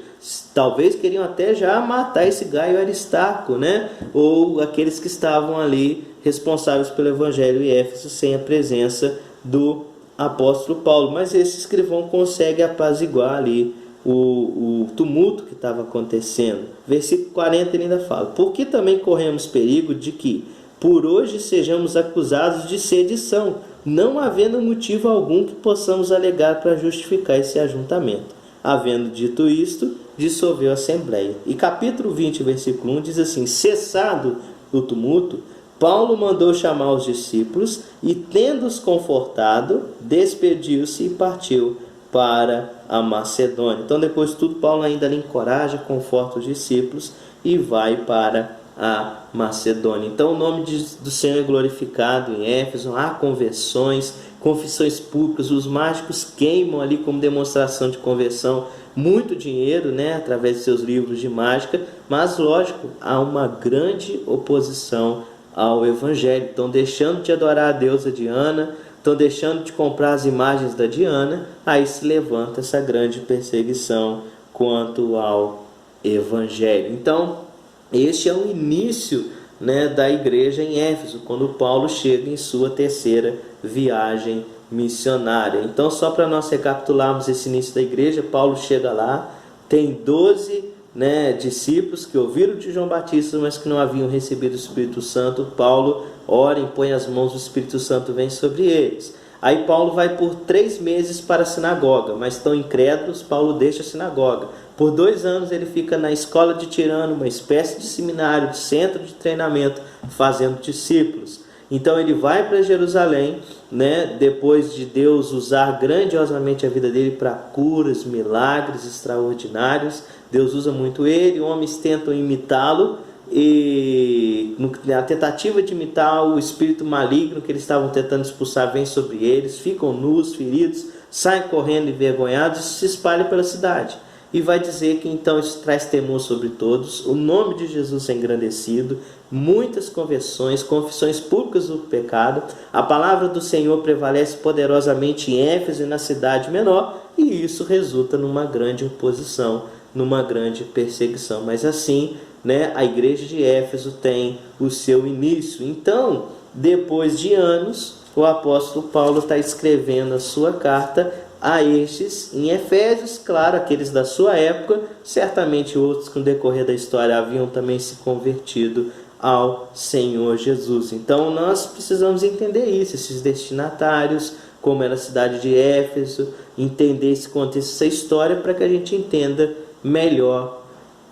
talvez queriam até já matar esse Gaio Aristarco, né? Ou aqueles que estavam ali responsáveis pelo evangelho em Éfeso sem a presença do apóstolo Paulo. Mas esse escrivão consegue apaziguar ali o tumulto que estava acontecendo. Versículo 40 ele ainda fala: porque também corremos perigo de que por hoje sejamos acusados de sedição, não havendo motivo algum que possamos alegar para justificar esse ajuntamento. Havendo dito isto, dissolveu a assembleia. E capítulo 20, versículo 1 diz assim: cessado o tumulto, Paulo mandou chamar os discípulos e, tendo-os confortado, despediu-se e partiu para a Macedônia. Então, depois de tudo, Paulo ainda encoraja, conforta os discípulos e vai para a Macedônia. Então o nome do Senhor é glorificado em Éfeso, há conversões, confissões públicas, os mágicos queimam ali como demonstração de conversão muito dinheiro, né, através de seus livros de mágica, mas lógico, há uma grande oposição ao Evangelho. Estão deixando de adorar a deusa Diana, estão deixando de comprar as imagens da Diana, aí se levanta essa grande perseguição quanto ao Evangelho. Então, este é o início, né, da igreja em Éfeso, quando Paulo chega em sua 3ª viagem missionária. Então, só para nós recapitularmos esse início da igreja, Paulo chega lá, tem 12, né, discípulos que ouviram de João Batista, mas que não haviam recebido o Espírito Santo. Paulo ora, impõe as mãos, o Espírito Santo vem sobre eles. Aí Paulo vai por 3 meses para a sinagoga, mas tão incrédulos, Paulo deixa a sinagoga. Por 2 anos ele fica na escola de Tirano, uma espécie de seminário, de centro de treinamento, fazendo discípulos. Então ele vai para Jerusalém, né, depois de Deus usar grandiosamente a vida dele para curas, milagres extraordinários. Deus usa muito ele, homens tentam imitá-lo, e na tentativa de imitar o espírito maligno que eles estavam tentando expulsar vem sobre eles, ficam nus, feridos, saem correndo envergonhados e se espalham pela cidade. E vai dizer que então isso traz temor sobre todos, o nome de Jesus é engrandecido, muitas conversões, confissões públicas do pecado, a palavra do Senhor prevalece poderosamente em Éfeso e na cidade menor, e isso resulta numa grande oposição, numa grande perseguição. Mas assim, né, a igreja de Éfeso tem o seu início. Então, depois de anos, o apóstolo Paulo está escrevendo a sua carta a estes em Efésios, claro, aqueles da sua época, certamente outros que no decorrer da história haviam também se convertido ao Senhor Jesus. Então nós precisamos entender isso, esses destinatários, como era a cidade de Éfeso, entender esse contexto, essa história, para que a gente entenda melhor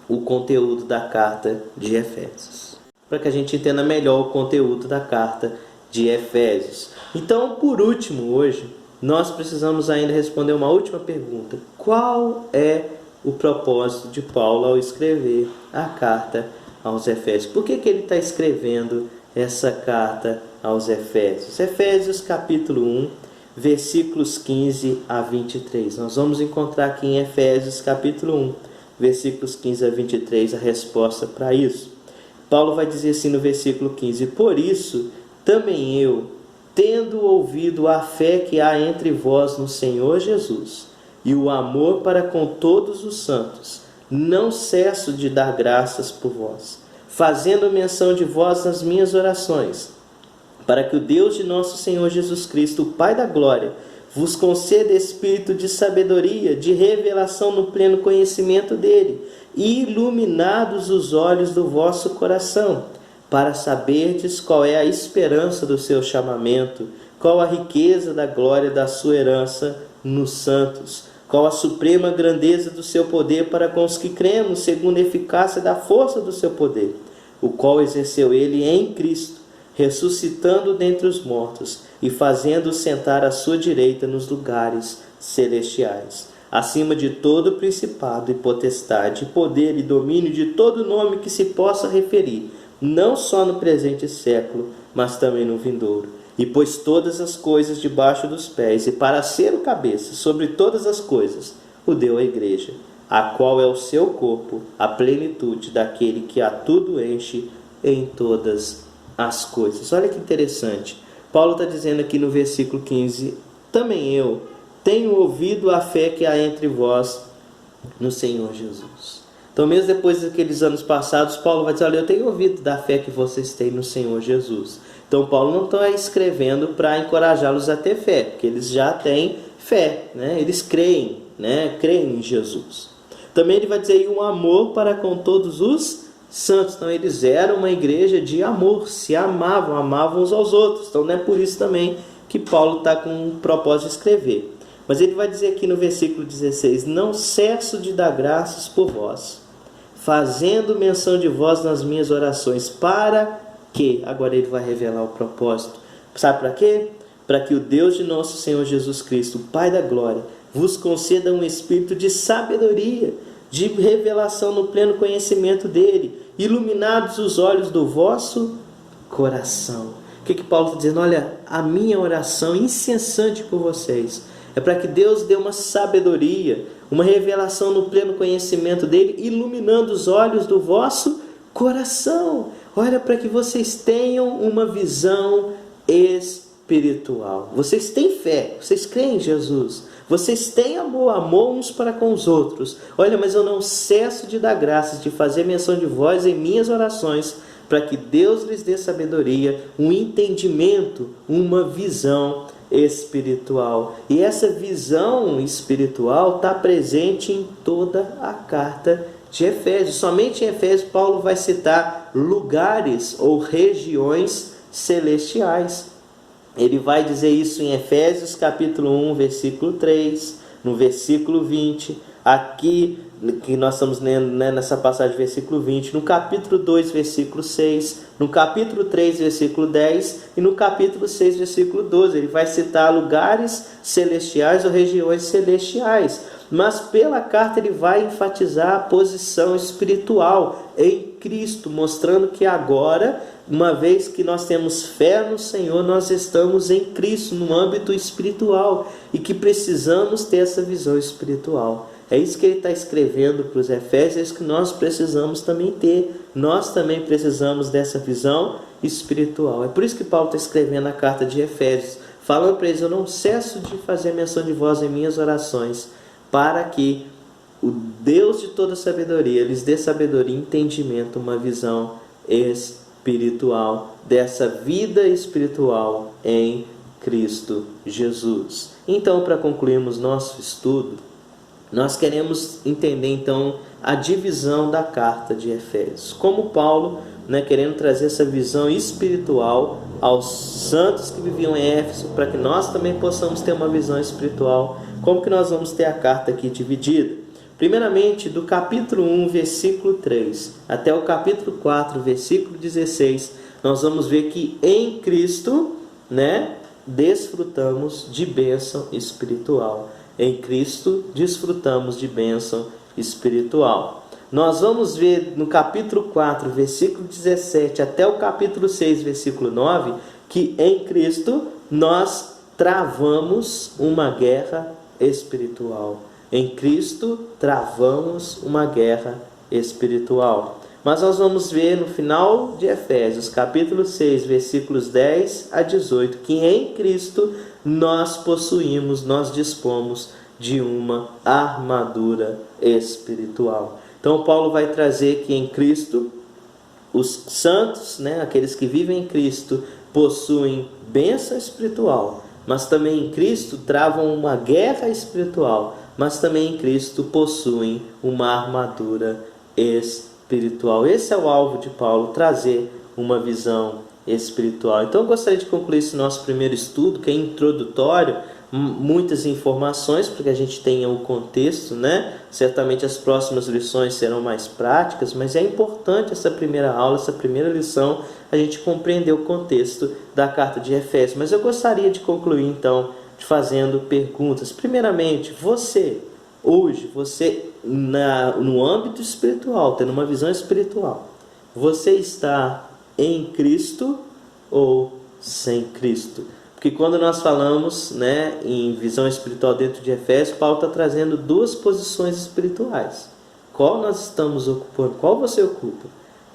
o conteúdo da carta de Efésios. Para que a gente entenda melhor o conteúdo da carta de Efésios. Então, por último, hoje, nós precisamos ainda responder uma última pergunta. Qual é o propósito de Paulo ao escrever a carta aos Efésios? Por que ele está escrevendo essa carta aos Efésios? Efésios capítulo 1, versículos 15 a 23. Nós vamos encontrar aqui em Efésios capítulo 1, versículos 15 a 23, a resposta para isso. Paulo vai dizer assim no versículo 15: por isso, também eu, tendo ouvido a fé que há entre vós no Senhor Jesus, e o amor para com todos os santos, não cesso de dar graças por vós, fazendo menção de vós nas minhas orações, para que o Deus de nosso Senhor Jesus Cristo, o Pai da glória, vos conceda espírito de sabedoria, de revelação no pleno conhecimento dele, e iluminados os olhos do vosso coração, para saberdes qual é a esperança do seu chamamento, qual a riqueza da glória da sua herança nos santos, qual a suprema grandeza do seu poder para com os que cremos, segundo a eficácia da força do seu poder, o qual exerceu ele em Cristo, ressuscitando dentre os mortos e fazendo-o sentar à sua direita nos lugares celestiais, acima de todo principado e potestade, poder e domínio, de todo nome que se possa referir, não só no presente século, mas também no vindouro. E pôs todas as coisas debaixo dos pés, e para ser o cabeça sobre todas as coisas, o deu à igreja, a qual é o seu corpo, a plenitude daquele que a tudo enche em todas as coisas. Olha que interessante. Paulo está dizendo aqui no versículo 15: também eu tenho ouvido a fé que há entre vós no Senhor Jesus. Então, mesmo depois daqueles anos passados, Paulo vai dizer: olha, eu tenho ouvido da fé que vocês têm no Senhor Jesus. Então, Paulo não está escrevendo para encorajá-los a ter fé, porque eles já têm fé, né? Eles creem, né? Creem em Jesus. Também ele vai dizer: e um amor para com todos os santos. Então, eles eram uma igreja de amor, se amavam, amavam uns aos outros. Então, não é por isso também que Paulo está com o propósito de escrever. Mas ele vai dizer aqui no versículo 16: não cesso de dar graças por vós, fazendo menção de vós nas minhas orações, para que, agora ele vai revelar o propósito. Sabe para quê? Para que o Deus de nosso Senhor Jesus Cristo, o Pai da glória, vos conceda um espírito de sabedoria, de revelação no pleno conhecimento dele, iluminados os olhos do vosso coração. O que Paulo está dizendo? Olha, a minha oração incessante por vocês é para que Deus dê uma sabedoria, uma revelação no pleno conhecimento dele, iluminando os olhos do vosso coração. Olha, para que vocês tenham uma visão espiritual. Vocês têm fé, vocês creem em Jesus, vocês têm amor, amor uns para com os outros. Olha, mas eu não cesso de dar graças, de fazer menção de vós em minhas orações, para que Deus lhes dê sabedoria, um entendimento, uma visão espiritual. E essa visão espiritual está presente em toda a carta de Efésios. Somente em Efésios Paulo vai citar lugares ou regiões celestiais. Ele vai dizer isso em Efésios capítulo 1, versículo 3, no versículo 20, aqui que nós estamos lendo, né, nessa passagem, versículo 20, no capítulo 2, versículo 6, no capítulo 3, versículo 10 e no capítulo 6, versículo 12. Ele vai citar lugares celestiais ou regiões celestiais, mas pela carta ele vai enfatizar a posição espiritual em Cristo, mostrando que agora, uma vez que nós temos fé no Senhor, nós estamos em Cristo, no âmbito espiritual, e que precisamos ter essa visão espiritual. É isso que ele está escrevendo para os Efésios, é isso que nós precisamos também ter. Nós também precisamos dessa visão espiritual. É por isso que Paulo está escrevendo a carta de Efésios, falando para eles: eu não cesso de fazer menção de vós em minhas orações, para que o Deus de toda sabedoria lhes dê sabedoria e entendimento, uma visão espiritual, dessa vida espiritual em Cristo Jesus. Então, para concluirmos nosso estudo, nós queremos entender então a divisão da carta de Efésios. Como Paulo, querendo trazer essa visão espiritual aos santos que viviam em Éfeso, para que nós também possamos ter uma visão espiritual. Como que nós vamos ter a carta aqui dividida? Primeiramente, do capítulo 1, versículo 3, até o capítulo 4, versículo 16, nós vamos ver que em Cristo, desfrutamos de bênção espiritual. Em Cristo, desfrutamos de bênção espiritual. Nós vamos ver no capítulo 4, versículo 17, até o capítulo 6, versículo 9, que em Cristo nós travamos uma guerra espiritual. Em Cristo travamos uma guerra espiritual. Mas nós vamos ver no final de Efésios, capítulo 6, versículos 10 a 18, que em Cristo nós possuímos, nós dispomos de uma armadura espiritual. Então Paulo vai trazer que em Cristo os santos, aqueles que vivem em Cristo, possuem bênção espiritual, mas também em Cristo travam uma guerra espiritual, mas também em Cristo possuem uma armadura espiritual. Esse é o alvo de Paulo, trazer uma visão espiritual. Então eu gostaria de concluir esse nosso primeiro estudo, que é introdutório, muitas informações para que a gente tenha o contexto, Certamente as próximas lições serão mais práticas, mas é importante essa primeira aula, essa primeira lição, a gente compreender o contexto da carta de Efésios. Mas eu gostaria de concluir então fazendo perguntas. Primeiramente, hoje, no âmbito espiritual, tendo uma visão espiritual, você está em Cristo ou sem Cristo? Porque quando nós falamos, em visão espiritual dentro de Efésios, Paulo está trazendo duas posições espirituais. Qual nós estamos ocupando? Qual você ocupa?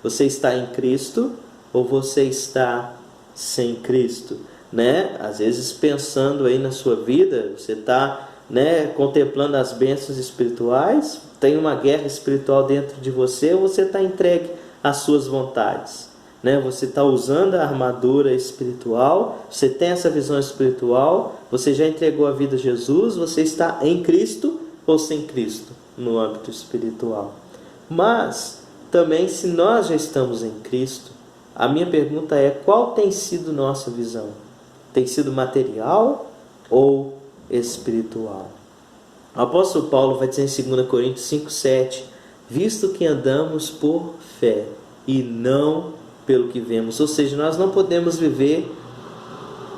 Você está em Cristo ou você está sem Cristo? Às vezes pensando aí na sua vida, você está contemplando as bênçãos espirituais, tem uma guerra espiritual dentro de você, ou você está entregue às suas vontades? Você está usando a armadura espiritual, você tem essa visão espiritual, você já entregou a vida a Jesus, você está em Cristo ou sem Cristo no âmbito espiritual? Mas também, se nós já estamos em Cristo, a minha pergunta é: qual tem sido nossa visão? Tem sido material ou espiritual? O apóstolo Paulo vai dizer em 2 Coríntios 5,7: visto que andamos por fé e não pelo que vemos. Ou seja, nós não podemos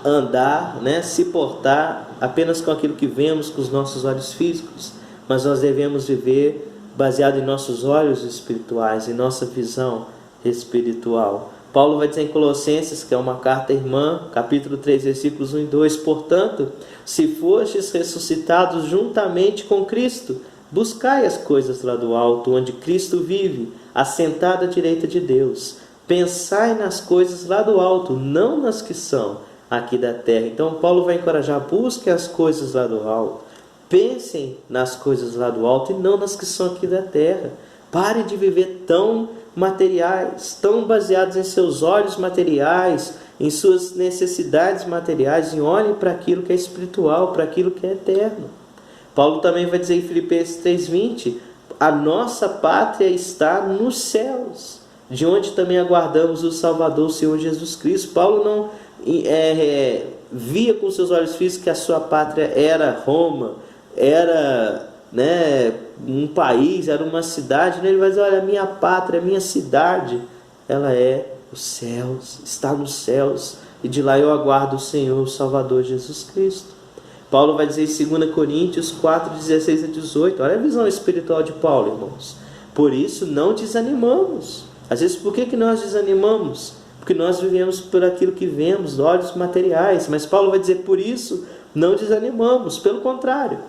andar, se portar apenas com aquilo que vemos com os nossos olhos físicos, mas nós devemos viver baseado em nossos olhos espirituais, em nossa visão espiritual. Paulo vai dizer em Colossenses, que é uma carta irmã, capítulo 3, versículos 1 e 2: portanto, se fostes ressuscitados juntamente com Cristo, buscai as coisas lá do alto, onde Cristo vive, assentado à direita de Deus. Pensai nas coisas lá do alto, não nas que são aqui da terra. Então Paulo vai encorajar: busquem as coisas lá do alto, pensem nas coisas lá do alto e não nas que são aqui da terra. Pare de viver tão materiais, tão baseados em seus olhos materiais, em suas necessidades materiais, e olhem para aquilo que é espiritual, para aquilo que é eterno. Paulo também vai dizer em Filipenses 3,20: a nossa pátria está nos céus, de onde também aguardamos o Salvador, o Senhor Jesus Cristo. Paulo não via com seus olhos físicos que a sua pátria era Roma, era um país, era uma cidade. Ele vai dizer: olha, a minha pátria, a minha cidade, ela é os céus, está nos céus, e de lá eu aguardo o Senhor, o Salvador Jesus Cristo. Paulo vai dizer em 2 Coríntios 4, 16 a 18, olha a visão espiritual de Paulo, irmãos: por isso não desanimamos. Às vezes, por que nós desanimamos? Porque nós vivemos por aquilo que vemos, olhos materiais. Mas Paulo vai dizer: por isso não desanimamos. Pelo contrário,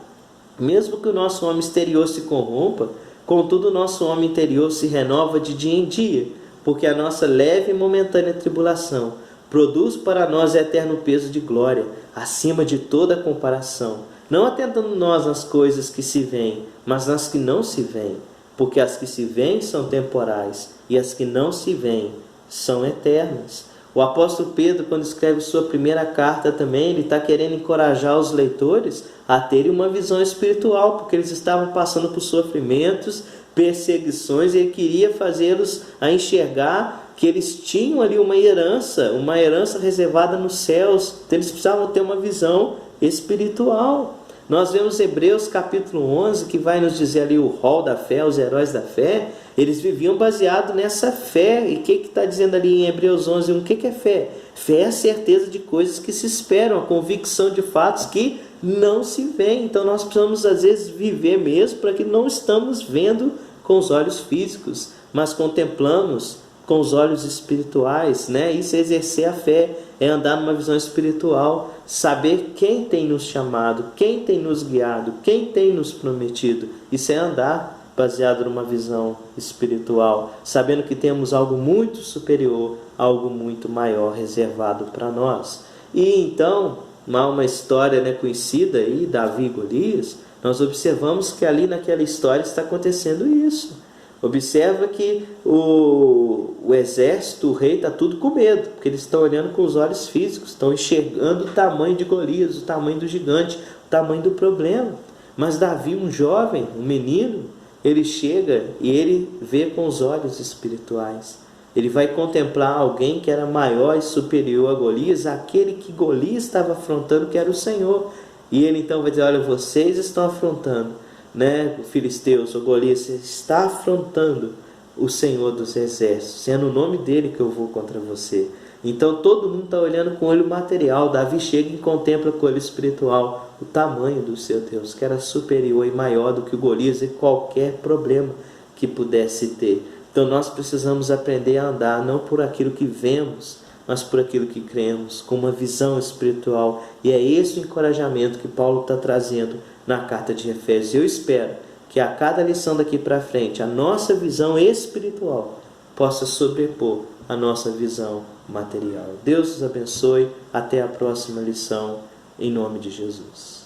mesmo que o nosso homem exterior se corrompa, contudo o nosso homem interior se renova de dia em dia, porque a nossa leve e momentânea tribulação produz para nós eterno peso de glória, acima de toda comparação, não atentando nós nas coisas que se veem, mas nas que não se veem, porque as que se veem são temporais, e as que não se veem são eternas. O apóstolo Pedro, quando escreve sua primeira carta também, ele está querendo encorajar os leitores a terem uma visão espiritual, porque eles estavam passando por sofrimentos, perseguições, e ele queria fazê-los a enxergar que eles tinham ali uma herança reservada nos céus. Então eles precisavam ter uma visão espiritual. Nós vemos Hebreus capítulo 11, que vai nos dizer ali o rol da fé, os heróis da fé. Eles viviam baseado nessa fé. E o que está dizendo ali em Hebreus 11? O que é fé? Fé é a certeza de coisas que se esperam, a convicção de fatos que não se veem. Então nós precisamos às vezes viver mesmo para que não estamos vendo com os olhos físicos, mas contemplamos com os olhos espirituais, Isso é exercer a fé, é andar numa visão espiritual, saber quem tem nos chamado, quem tem nos guiado, quem tem nos prometido. Isso é andar baseado numa visão espiritual, sabendo que temos algo muito superior, algo muito maior reservado para nós. E então, uma história conhecida aí, Davi e Golias, nós observamos que ali naquela história está acontecendo isso. Observa que o exército, o rei, está tudo com medo, porque eles estão olhando com os olhos físicos, estão enxergando o tamanho de Golias, o tamanho do gigante, o tamanho do problema. Mas Davi, um jovem, um menino, ele chega e ele vê com os olhos espirituais. Ele vai contemplar alguém que era maior e superior a Golias, aquele que Golias estava afrontando, que era o Senhor. E ele então vai dizer: olha, vocês estão afrontando, o filisteus, o Golias, está afrontando o Senhor dos Exércitos, é no nome dele que eu vou contra você. Então todo mundo está olhando com o olho material. Davi chega e contempla com o olho espiritual o tamanho do seu Deus, que era superior e maior do que o Golias e qualquer problema que pudesse ter. Então nós precisamos aprender a andar não por aquilo que vemos, mas por aquilo que cremos, com uma visão espiritual. E é esse o encorajamento que Paulo está trazendo na carta de Efésios. Eu espero que a cada lição daqui para frente, a nossa visão espiritual possa sobrepor a nossa visão material. Deus os abençoe. Até a próxima lição, em nome de Jesus.